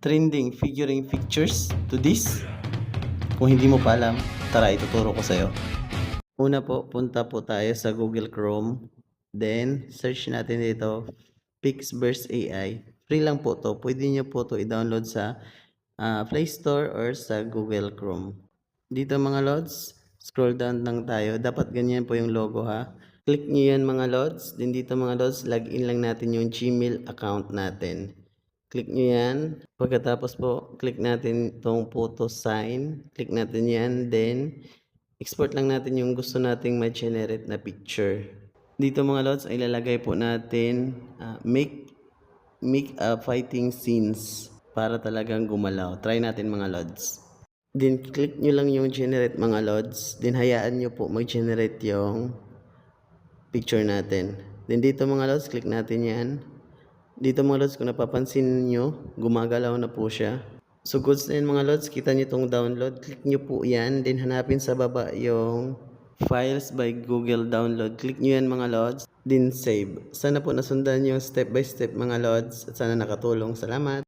trending figuring pictures to this? Kung hindi mo pa alam, tara ituturo ko sa'yo. Una po, punta po tayo sa Google Chrome. Then, search natin dito, Pixverse AI. Free lang po to. Pwede nyo po to i-download sa Play Store or sa Google Chrome. Dito mga lods, scroll down lang tayo. Dapat ganyan po yung logo ha. Click nyo yan mga lods. Then dito mga lods, login lang natin yung Gmail account natin. Click nyo yan. Pagkatapos po, click natin itong photo sign. Click natin yan. Then, export lang natin yung gusto nating ma-generate na picture. Dito mga lods, ay ilalagay po natin make a fighting scenes para talagang gumalaw. Try natin mga lods. Then, click nyo lang yung generate mga lods. Then, hayaan nyo po mag-generate yung picture natin. Then, dito mga lods, click natin yan. Dito mga lods, kung napapansin nyo, gumagalaw na po siya. So goods na yun mga lods, kita nyo itong download. Click nyo po yan, then hanapin sa baba yung Files by Google download. Click nyo yan mga lods, then save. Sana po nasundan yung step by step mga lods at sana nakatulong. Salamat!